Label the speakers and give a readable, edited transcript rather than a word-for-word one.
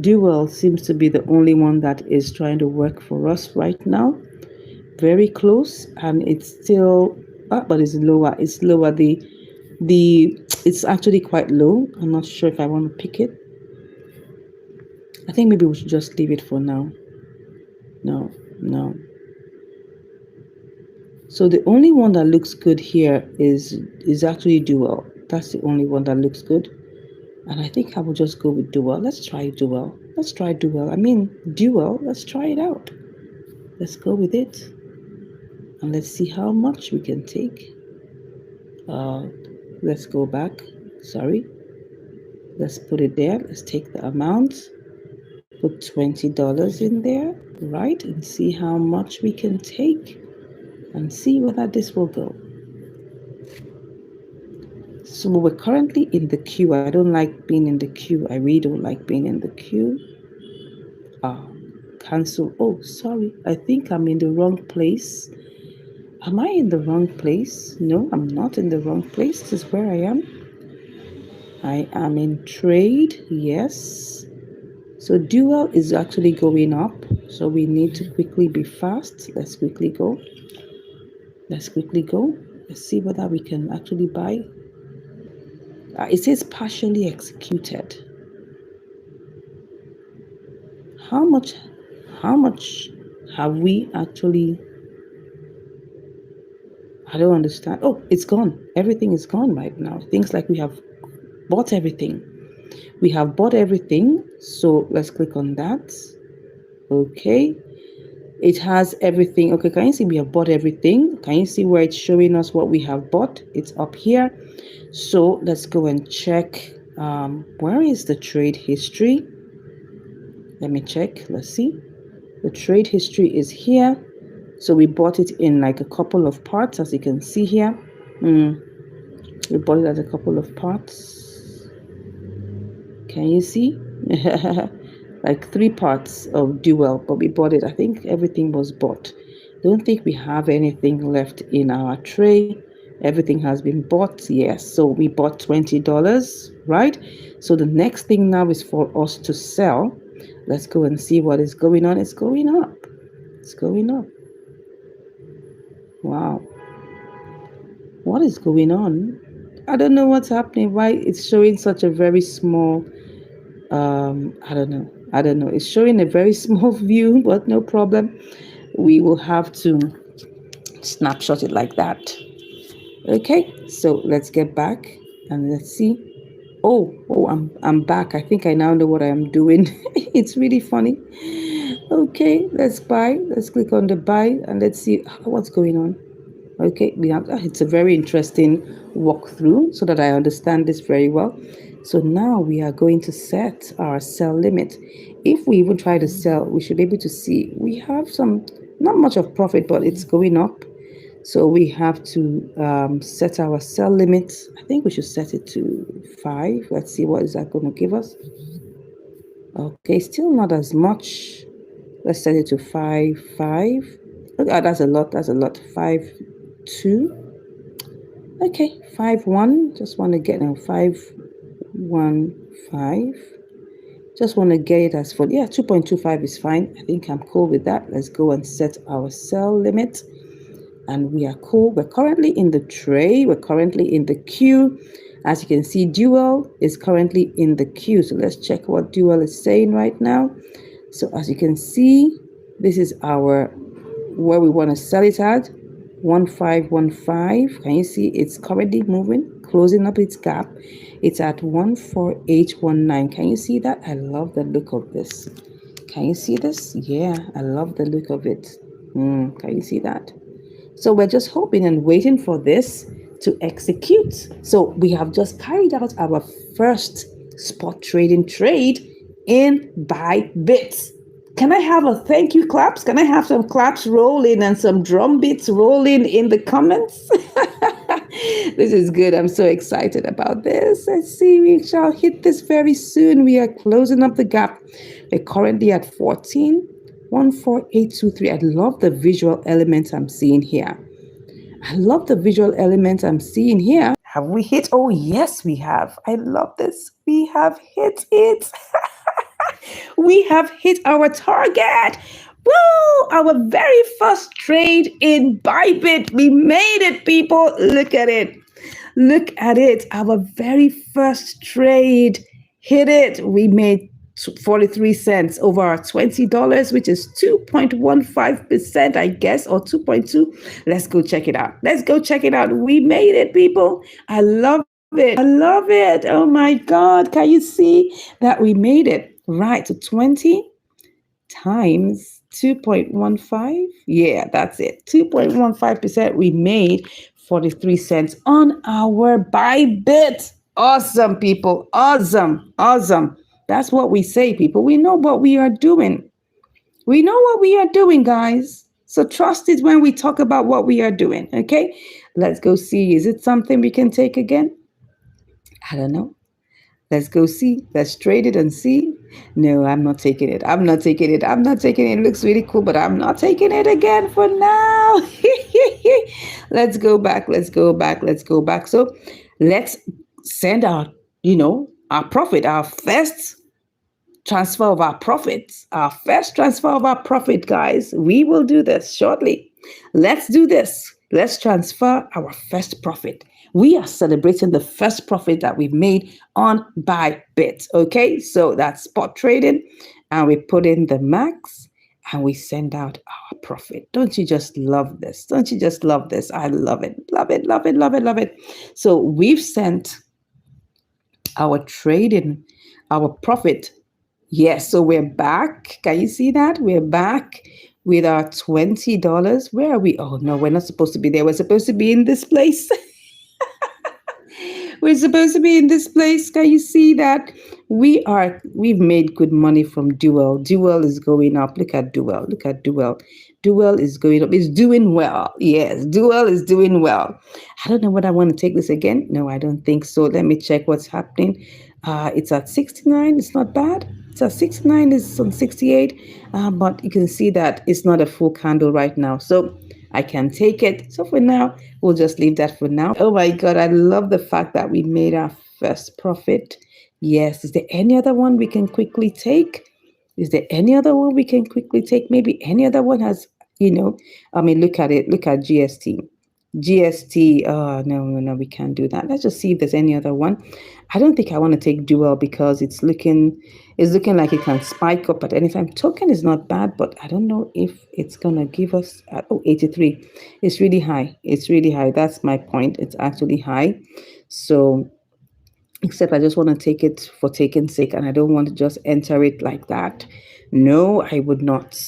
Speaker 1: DUEL seems to be the only one that is trying to work for us right now. Very close, and it's still but it's lower. It's lower. The it's actually quite low. I'm not sure if I want to pick it. I think maybe we should just leave it for now. No, no. So the only one that looks good here is actually DUEL. That's the only one that looks good. And I think I will just go with DUEL. Let's try DUEL. Let's try DUEL. I mean, DUEL. Let's try it out. Let's go with it. And let's see how much we can take. Let's go back. Sorry. Let's put it there. Let's take the amount. Put $20 in there, right? And see how much we can take. And see whether this will go. So we're currently in the queue. I don't like being in the queue. I really don't like being in the queue. Cancel. Oh, sorry. I think I'm in the wrong place. Am I in the wrong place? No, I'm not in the wrong place. This is where I am. I am in trade. Yes. So DUEL is actually going up. So we need to quickly be fast. Let's quickly go. Let's quickly go. Let's see whether we can actually buy. It says partially executed. How much have we actually? I don't understand. Oh, it's gone. Everything is gone right now. Things like we have bought everything. We have bought everything. So let's click on that. Okay. It has everything. Okay, can you see we have bought everything? Can you see where it's showing us what we have bought? It's up here. So let's go and check. Where is the trade history? Let me check. Let's see. The trade history is here. So we bought it in like a couple of parts, as you can see here. We bought it as a couple of parts. Can you see? Like 3 parts of DUEL, but we bought it. I think everything was bought. Don't think we have anything left in our tray. Everything has been bought. Yes, so we bought $20, right? So the next thing now is for us to sell. Let's go and see what is going on. It's going up. It's going up. Wow. What is going on? I don't know what's happening. Why it's showing such a very small I don't know. It's showing a very small view, but no problem. We will have to snapshot it like that. Okay, so let's get back and let's see. Oh, I'm back. I think I now know what I am doing. It's really funny. Okay, let's buy. Let's click on the buy and let's see what's going on. Okay, we have it's a very interesting walkthrough so that I understand this very well. So now we are going to set our sell limit. If we even try to sell, we should be able to see we have some, not much of profit, but it's going up. So we have to set our sell limit. I think we should set it to 5. Let's see what is that going to give us. Okay, still not as much. Let's set it to 5. Oh, that's a lot. 5, 2. Okay, 5, 1. Just want to get now 5, 1, 5. Just want to get it as for 2.25 is fine. I think I'm cool with that. Let's go and set our sell limit. And we are cool. We're currently in the tray. We're currently in the queue. As you can see, DUEL is currently in the queue. So let's check what DUEL is saying right now. So as you can see, this is our where we want to sell it at. 1515. Can you see it's currently moving, closing up its gap? It's at 14819. Can you see that? I love the look of this. Can you see this? Yeah, I love the look of it. Can you see that? So we're just hoping and waiting for this to execute. So we have just carried out our first spot trading trade in Bybit. Can I have a thank you claps? Can I have some claps rolling and some drum beats rolling in the comments? This is good. I'm so excited about this. Let's see. We shall hit this very soon. We are closing up the gap. We're currently at 14823. I love the visual elements I'm seeing here. Have we hit? Oh, yes, we have. I love this. We have hit it. We have hit our target. Woo! Our very first trade in Bybit. We made it, people. Look at it. Look at it. Our very first trade hit it. We made 43 cents over our $20, which is 2.15%, I guess, or 2.2. Let's go check it out. Let's go check it out. We made it, people. I love it. I love it. Oh my God. Can you see that we made it? Right. So 20 times 2.15. Yeah, that's it. 2.15%. We made 43 cents on our Bybit. Awesome, people. Awesome. Awesome. That's what we say, people. We know what we are doing. We know what we are doing, guys. So trust it when we talk about what we are doing. Okay. Let's go see. Is it something we can take again? I don't know. Let's go see. Let's trade it and see. No, I'm not taking it. I'm not taking it. I'm not taking it. It looks really cool, but I'm not taking it again for now. Let's go back. Let's go back. Let's go back. So let's send our, our profit, our first transfer of our profits, guys. We will do this shortly. Let's do this. Let's transfer our first profit. We are celebrating the first profit that we've made on Bybit. Okay, so that's spot trading, and we put in the max and we send out our profit. Don't you just love this? Don't you just love this? I love it. Love it, love it, love it, love it. So we've sent our trading, our profit. Yes, so we're back. Can you see that? We're back with our $20. Where are we? Oh, no, we're not supposed to be there. We're supposed to be in this place. We're supposed to be in this place. Can you see that? We've made good money from DUEL. DUEL is going up. Look at DUEL. Look at DUEL. DUEL is going up. It's doing well. Yes, DUEL is doing well. I don't know whether I want to take this again. No, I don't think so. Let me check what's happening. It's at 69. It's not bad. It's at 69. It's on 68. But you can see that it's not a full candle right now. So I can take it. So for now, we'll just leave that for now. Oh my God, I love the fact that we made our first profit. Yes. Is there any other one we can quickly take? Is there any other one we can quickly take? Maybe any other one has, look at it. Look at GST. GST. Oh, no, we can't do that. Let's just see if there's any other one. I don't think I want to take DUEL because it's looking like it can spike up at any time. Token is not bad, but I don't know if it's going to give us 83. It's really high. It's really high. That's my point. It's actually high. So, except I just want to take it for taking sake, and I don't want to just enter it like that. No, I would not.